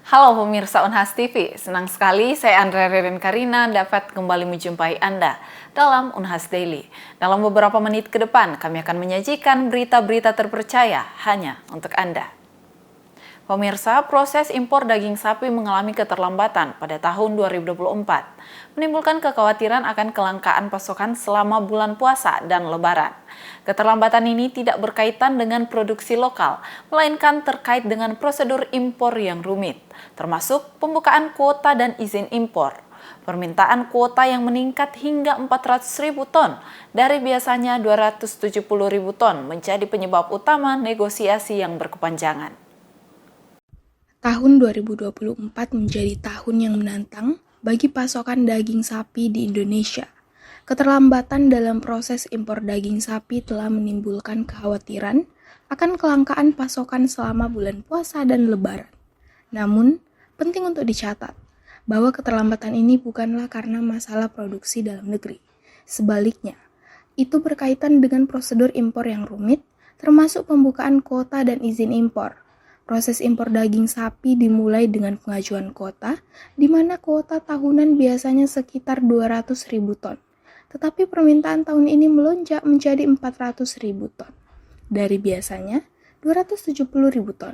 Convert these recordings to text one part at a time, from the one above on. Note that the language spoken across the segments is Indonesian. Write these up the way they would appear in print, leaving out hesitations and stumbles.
Halo pemirsa Unhas TV, senang sekali saya Andrea Reren Karina dapat kembali menjumpai Anda dalam Unhas Daily. Dalam beberapa menit ke depan kami akan menyajikan berita-berita terpercaya hanya untuk Anda. Pemirsa, proses impor daging sapi mengalami keterlambatan pada tahun 2024, menimbulkan kekhawatiran akan kelangkaan pasokan selama bulan puasa dan lebaran. Keterlambatan ini tidak berkaitan dengan produksi lokal, melainkan terkait dengan prosedur impor yang rumit, termasuk pembukaan kuota dan izin impor. Permintaan kuota yang meningkat hingga 400.000 ton dari biasanya 270.000 ton menjadi penyebab utama negosiasi yang berkepanjangan. Tahun 2024 menjadi tahun yang menantang bagi pasokan daging sapi di Indonesia. Keterlambatan dalam proses impor daging sapi telah menimbulkan kekhawatiran akan kelangkaan pasokan selama bulan puasa dan lebaran. Namun, penting untuk dicatat bahwa keterlambatan ini bukanlah karena masalah produksi dalam negeri. Sebaliknya, itu berkaitan dengan prosedur impor yang rumit, termasuk pembukaan kuota dan izin impor. Proses impor daging sapi dimulai dengan pengajuan kuota, di mana kuota tahunan biasanya sekitar 200.000 ton. Tetapi permintaan tahun ini melonjak menjadi 400.000 ton. Dari biasanya 270.000 ton.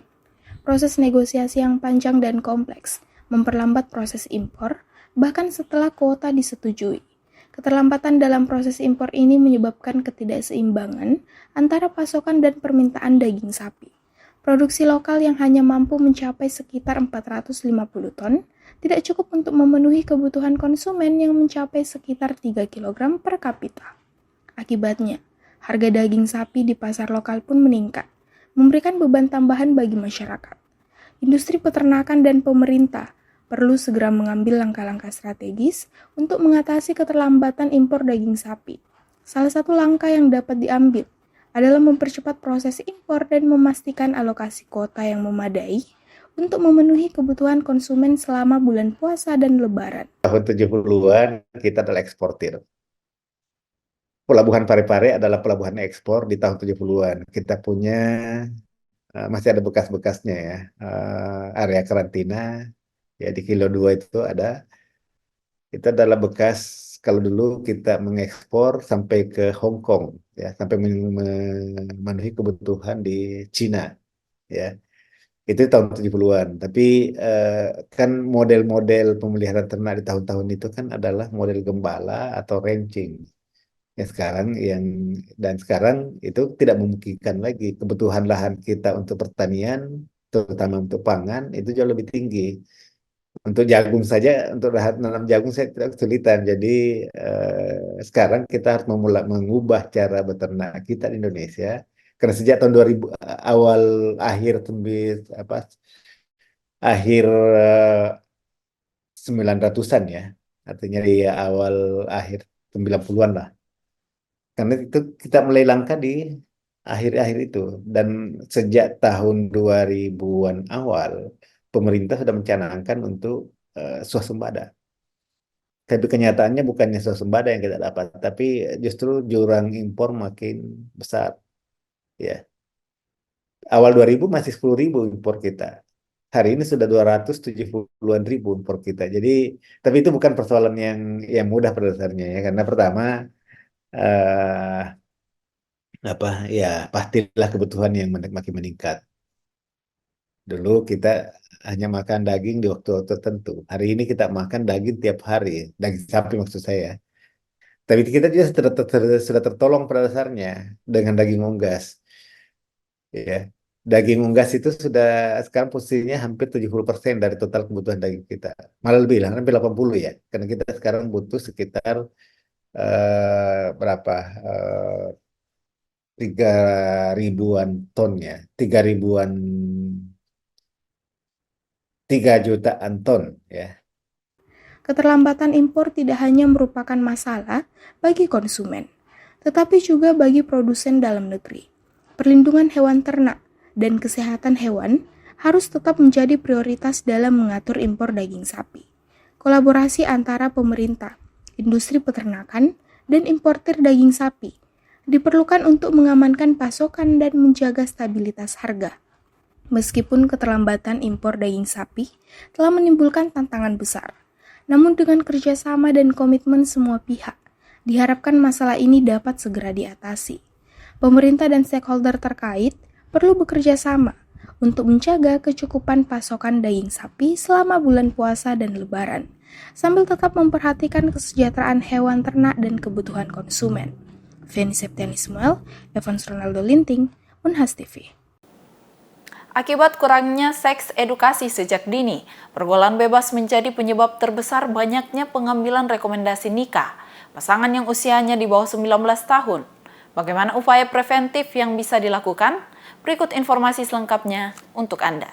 Proses negosiasi yang panjang dan kompleks memperlambat proses impor, bahkan setelah kuota disetujui. Keterlambatan dalam proses impor ini menyebabkan ketidakseimbangan antara pasokan dan permintaan daging sapi. Produksi lokal yang hanya mampu mencapai sekitar 450 ton tidak cukup untuk memenuhi kebutuhan konsumen yang mencapai sekitar 3 kg per kapita. Akibatnya, harga daging sapi di pasar lokal pun meningkat, memberikan beban tambahan bagi masyarakat. Industri peternakan dan pemerintah perlu segera mengambil langkah-langkah strategis untuk mengatasi keterlambatan impor daging sapi. Salah satu langkah yang dapat diambil adalah mempercepat proses impor dan memastikan alokasi kuota yang memadai untuk memenuhi kebutuhan konsumen selama bulan puasa dan lebaran. Tahun 70-an kita adalah eksportir. Pelabuhan Parepare adalah pelabuhan ekspor di tahun 70-an. Kita punya masih ada bekas-bekasnya ya. Area karantina ya di Kilo 2 itu ada. Itu adalah bekas kalau dulu kita mengekspor sampai ke Hong Kong ya, sampai memenuhi kebutuhan di Cina ya. Itu tahun 70-an. Tapi eh, kan model-model pemeliharaan ternak di tahun-tahun itu kan adalah model gembala atau ranching. Ya sekarang itu tidak memungkinkan lagi kebutuhan lahan kita untuk pertanian, terutama untuk pangan itu jauh lebih tinggi. Untuk jagung saja, untuk nanam jagung saya tidak kesulitan. Jadi sekarang kita harus mengubah cara beternak kita di Indonesia. Karena sejak tahun 2000 awal akhir apa akhir 900-an ya. Artinya di awal akhir 90-an lah. Karena itu kita mulai langka di akhir-akhir itu. Dan sejak tahun 2000-an awal, pemerintah sudah mencanangkan untuk swasembada. Tapi kenyataannya bukannya swasembada yang kita dapat, tapi justru jurang impor makin besar. Ya, awal 2000 masih 10.000 impor kita. Hari ini sudah 270-an ribu impor kita. Jadi, tapi itu bukan persoalan yang mudah pada dasarnya ya, karena pertama eh, apa ya pastilah kebutuhan yang makin meningkat. Dulu kita hanya makan daging di waktu-waktu tertentu. Hari ini kita makan daging tiap hari, daging sapi maksud saya. Tapi kita juga sudah tertolong pada dasarnya dengan daging unggas. Ya. Daging unggas itu sudah sekarang posisinya hampir 70% dari total kebutuhan daging kita. Malah lebih lah, hampir 80 ya. Karena kita sekarang butuh sekitar berapa? 3 ribuan ton ya. 3 jutaan ton ya. Keterlambatan impor tidak hanya merupakan masalah bagi konsumen, tetapi juga bagi produsen dalam negeri. Perlindungan hewan ternak dan kesehatan hewan harus tetap menjadi prioritas dalam mengatur impor daging sapi. Kolaborasi antara pemerintah, industri peternakan, dan importir daging sapi diperlukan untuk mengamankan pasokan dan menjaga stabilitas harga. Meskipun keterlambatan impor daging sapi telah menimbulkan tantangan besar, namun dengan kerjasama dan komitmen semua pihak, diharapkan masalah ini dapat segera diatasi. Pemerintah dan stakeholder terkait perlu bekerja sama untuk menjaga kecukupan pasokan daging sapi selama bulan puasa dan lebaran, sambil tetap memperhatikan kesejahteraan hewan ternak dan kebutuhan konsumen. Feni Septiani Ismail, Evans Ronaldo Linting, Unhas TV. Akibat kurangnya seks edukasi sejak dini, pergaulan bebas menjadi penyebab terbesar banyaknya pengambilan rekomendasi nikah pasangan yang usianya di bawah 19 tahun. Bagaimana upaya preventif yang bisa dilakukan? Berikut informasi selengkapnya untuk Anda.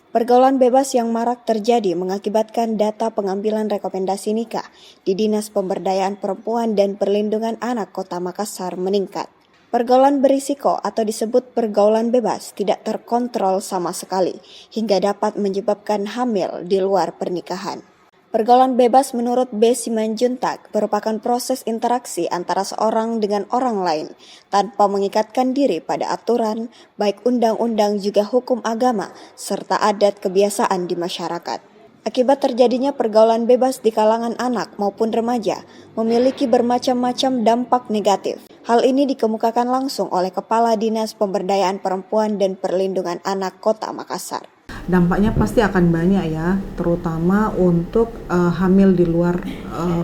Pergaulan bebas yang marak terjadi mengakibatkan data pengambilan rekomendasi nikah di Dinas Pemberdayaan Perempuan dan Perlindungan Anak Kota Makassar meningkat. Pergaulan berisiko atau disebut pergaulan bebas tidak terkontrol sama sekali hingga dapat menyebabkan hamil di luar pernikahan. Pergaulan bebas menurut B. Simanjuntak merupakan proses interaksi antara seorang dengan orang lain tanpa mengikatkan diri pada aturan, baik undang-undang juga hukum agama, serta adat kebiasaan di masyarakat. Akibat terjadinya pergaulan bebas di kalangan anak maupun remaja memiliki bermacam-macam dampak negatif. Hal ini dikemukakan langsung oleh Kepala Dinas Pemberdayaan Perempuan dan Perlindungan Anak Kota Makassar. Dampaknya pasti akan banyak ya, terutama untuk hamil di luar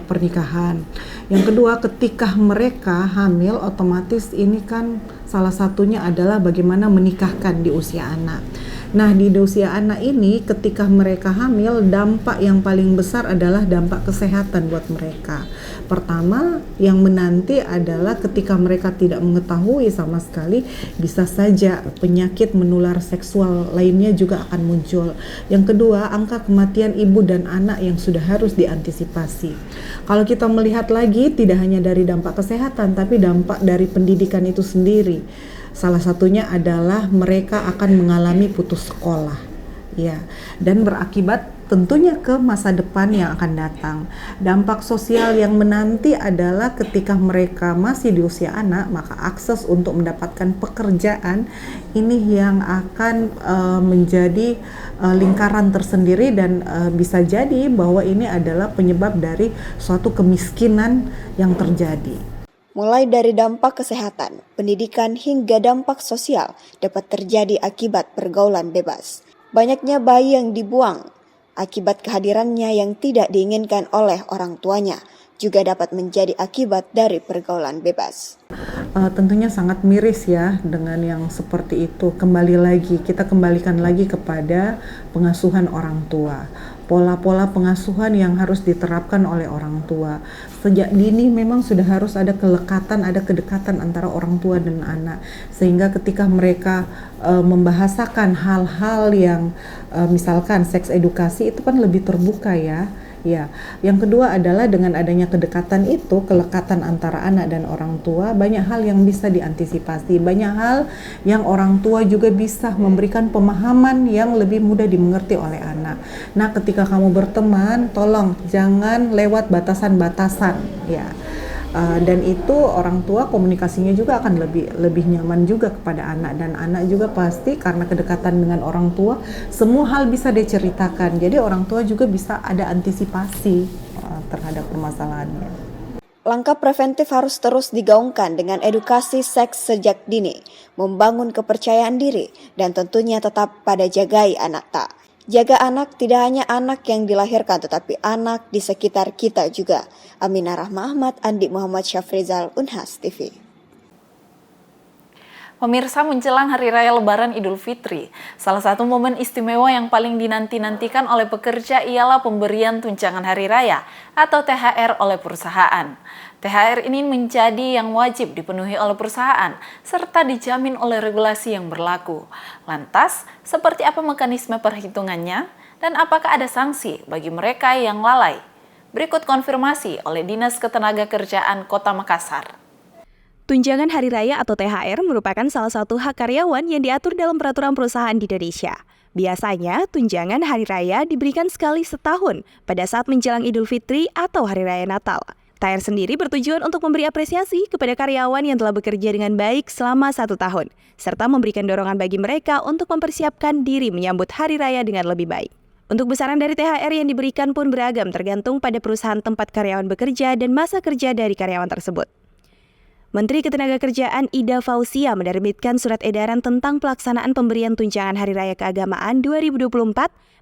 pernikahan. Yang kedua, ketika mereka hamil, otomatis ini kan salah satunya adalah bagaimana menikahkan di usia anak. Nah, di usia anak ini ketika mereka hamil, dampak yang paling besar adalah dampak kesehatan buat mereka. Pertama, yang menanti adalah ketika mereka tidak mengetahui sama sekali, bisa saja penyakit menular seksual lainnya juga akan muncul. Yang kedua, angka kematian ibu dan anak yang sudah harus diantisipasi. Kalau kita melihat lagi, tidak hanya dari dampak kesehatan, tapi dampak dari pendidikan itu sendiri. Salah satunya adalah mereka akan mengalami putus sekolah, ya, dan berakibat tentunya ke masa depan yang akan datang. Dampak sosial yang menanti adalah ketika mereka masih di usia anak, maka akses untuk mendapatkan pekerjaan ini yang akan menjadi lingkaran tersendiri dan bisa jadi bahwa ini adalah penyebab dari suatu kemiskinan yang terjadi. Mulai dari dampak kesehatan, pendidikan hingga dampak sosial dapat terjadi akibat pergaulan bebas. Banyaknya bayi yang dibuang akibat kehadirannya yang tidak diinginkan oleh orang tuanya juga dapat menjadi akibat dari pergaulan bebas. Tentunya sangat miris ya dengan yang seperti itu. Kita kembalikan lagi kepada pengasuhan orang tua. Pola-pola pengasuhan yang harus diterapkan oleh orang tua. Sejak dini memang sudah harus ada kedekatan antara orang tua dan anak. Sehingga ketika mereka membahasakan hal-hal yang misalkan seks edukasi itu kan lebih terbuka ya. Ya, yang kedua adalah dengan adanya kedekatan itu, kelekatan antara anak dan orang tua, banyak hal yang bisa diantisipasi, banyak hal yang orang tua juga bisa memberikan pemahaman yang lebih mudah dimengerti oleh anak. Nah, ketika kamu berteman, tolong jangan lewat batasan-batasan, ya. Dan itu orang tua komunikasinya juga akan lebih nyaman juga kepada anak, dan anak juga pasti karena kedekatan dengan orang tua semua hal bisa diceritakan, jadi orang tua juga bisa ada antisipasi terhadap permasalahannya. Langkah preventif harus terus digaungkan dengan edukasi seks sejak dini, membangun kepercayaan diri, dan tentunya tetap pada jagai anak tak. Jaga anak tidak hanya anak yang dilahirkan tetapi anak di sekitar kita juga. Aminah Rahma Ahmad, Andi Muhammad Syafrizal, Unhas TV. Pemirsa, menjelang Hari Raya Lebaran Idul Fitri, salah satu momen istimewa yang paling dinanti-nantikan oleh pekerja ialah pemberian tunjangan Hari Raya atau THR oleh perusahaan. THR ini menjadi yang wajib dipenuhi oleh perusahaan serta dijamin oleh regulasi yang berlaku. Lantas, seperti apa mekanisme perhitungannya dan apakah ada sanksi bagi mereka yang lalai? Berikut konfirmasi oleh Dinas Ketenagakerjaan Kota Makassar. Tunjangan Hari Raya atau THR merupakan salah satu hak karyawan yang diatur dalam peraturan perusahaan di Indonesia. Biasanya, tunjangan Hari Raya diberikan sekali setahun pada saat menjelang Idul Fitri atau Hari Raya Natal. THR sendiri bertujuan untuk memberi apresiasi kepada karyawan yang telah bekerja dengan baik selama 1 tahun, serta memberikan dorongan bagi mereka untuk mempersiapkan diri menyambut hari raya dengan lebih baik. Untuk besaran dari THR yang diberikan pun beragam tergantung pada perusahaan tempat karyawan bekerja dan masa kerja dari karyawan tersebut. Menteri Ketenagakerjaan Ida Fauzia menerbitkan surat edaran tentang pelaksanaan pemberian tunjangan Hari Raya Keagamaan 2024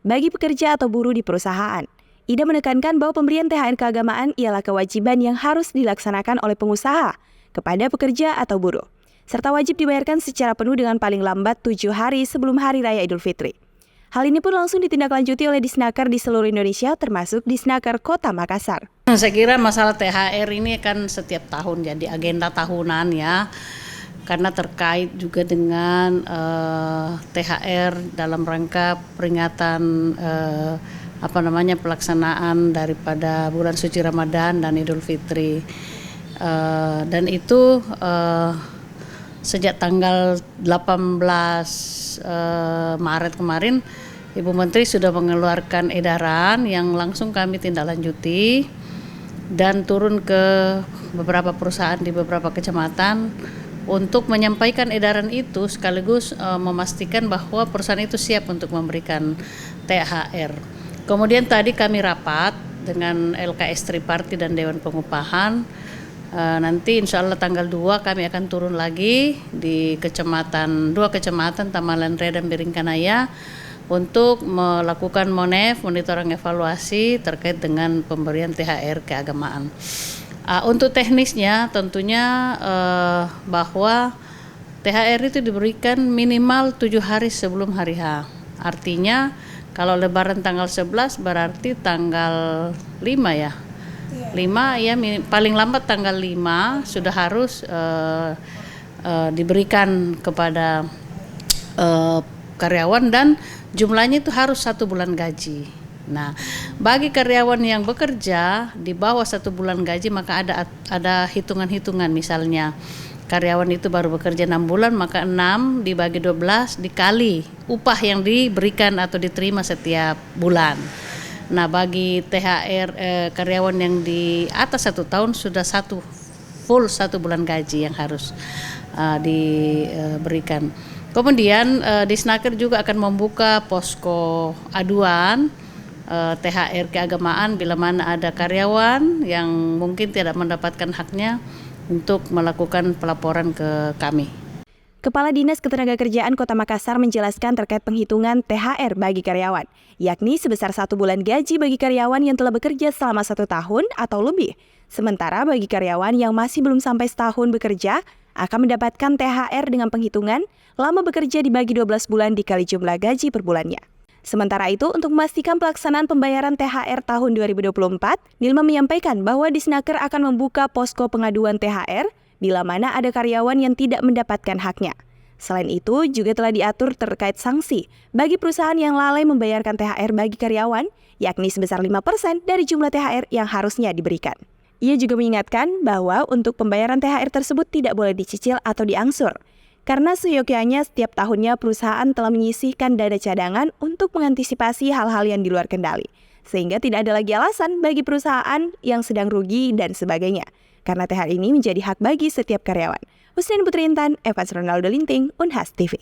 bagi pekerja atau buruh di perusahaan. Ida menekankan bahwa pemberian THR keagamaan ialah kewajiban yang harus dilaksanakan oleh pengusaha kepada pekerja atau buruh, serta wajib dibayarkan secara penuh dengan paling lambat 7 hari sebelum Hari Raya Idul Fitri. Hal ini pun langsung ditindaklanjuti oleh Disnaker di seluruh Indonesia, termasuk Disnaker Kota Makassar. Saya kira masalah THR ini kan setiap tahun jadi agenda tahunan ya, karena terkait juga dengan THR dalam rangka peringatan pelaksanaan daripada bulan suci Ramadan dan Idul Fitri. Dan itu sejak tanggal 18 Maret kemarin Ibu Menteri sudah mengeluarkan edaran yang langsung kami tindak lanjuti dan turun ke beberapa perusahaan di beberapa kecamatan untuk menyampaikan edaran itu sekaligus memastikan bahwa perusahaan itu siap untuk memberikan THR. Kemudian tadi kami rapat dengan LKS Triparti dan Dewan Pengupahan. Nanti insya Allah tanggal 2 kami akan turun lagi di dua kecamatan Tamalan Raya dan Biringkanaya untuk melakukan monitoring evaluasi terkait dengan pemberian THR keagamaan. Untuk teknisnya tentunya bahwa THR itu diberikan minimal 7 hari sebelum hari H. Artinya kalau lebaran tanggal 11 berarti tanggal 5 ya. 5 ya paling lambat tanggal 5 sudah harus diberikan kepada karyawan dan jumlahnya itu harus 1 bulan gaji. Nah, bagi karyawan yang bekerja di bawah 1 bulan gaji maka ada hitungan-hitungan, misalnya karyawan itu baru bekerja 6 bulan maka 6 dibagi 12 dikali upah yang diberikan atau diterima setiap bulan. Nah, bagi THR karyawan yang di atas 1 tahun sudah full 1 bulan gaji yang harus diberikan. Kemudian Disnaker juga akan membuka posko aduan THR keagamaan bila mana ada karyawan yang mungkin tidak mendapatkan haknya untuk melakukan pelaporan ke kami. Kepala Dinas Ketenagakerjaan Kota Makassar menjelaskan terkait penghitungan THR bagi karyawan, yakni sebesar 1 bulan gaji bagi karyawan yang telah bekerja selama 1 tahun atau lebih. Sementara bagi karyawan yang masih belum sampai setahun bekerja, akan mendapatkan THR dengan penghitungan lama bekerja dibagi 12 bulan dikali jumlah gaji per bulannya. Sementara itu, untuk memastikan pelaksanaan pembayaran THR tahun 2024, Nilma menyampaikan bahwa Disnaker akan membuka posko pengaduan THR bila mana ada karyawan yang tidak mendapatkan haknya. Selain itu, juga telah diatur terkait sanksi bagi perusahaan yang lalai membayarkan THR bagi karyawan, yakni sebesar 5% dari jumlah THR yang harusnya diberikan. Ia juga mengingatkan bahwa untuk pembayaran THR tersebut tidak boleh dicicil atau diangsur, karena seyogyanya setiap tahunnya perusahaan telah menyisihkan dana cadangan untuk mengantisipasi hal-hal yang di luar kendali, sehingga tidak ada lagi alasan bagi perusahaan yang sedang rugi dan sebagainya, karena THR ini menjadi hak bagi setiap karyawan. Hussein Putri Intan, Evans Ronaldo Linting, Unhas TV.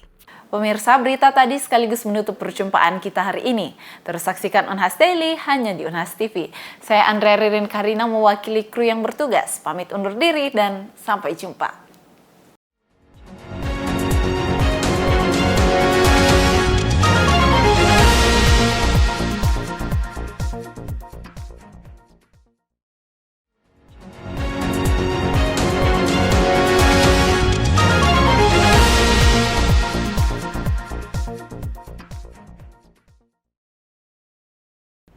Pemirsa, berita tadi sekaligus menutup perjumpaan kita hari ini. Terus saksikan Unhas Daily hanya di Unhas TV. Saya Andrea Ririn Karina mewakili kru yang bertugas. Pamit undur diri dan sampai jumpa.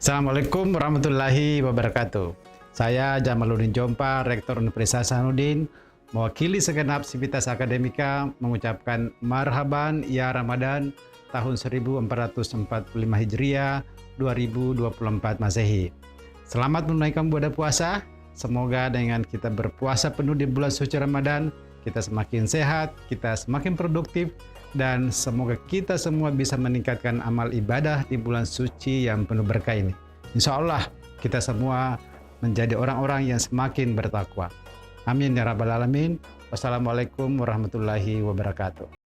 Assalamualaikum warahmatullahi wabarakatuh. Saya Jamaluddin Jompa, Rektor Universitas Hasanuddin, mewakili segenap sivitas akademika mengucapkan marhaban ya Ramadan tahun 1445 Hijriah 2024 Masehi. Selamat menunaikan ibadah puasa. Semoga dengan kita berpuasa penuh di bulan suci Ramadan, kita semakin sehat, kita semakin produktif, dan semoga kita semua bisa meningkatkan amal ibadah di bulan suci yang penuh berkah ini. Insya Allah kita semua menjadi orang-orang yang semakin bertakwa. Amin ya rabbal alamin. Wassalamualaikum warahmatullahi wabarakatuh.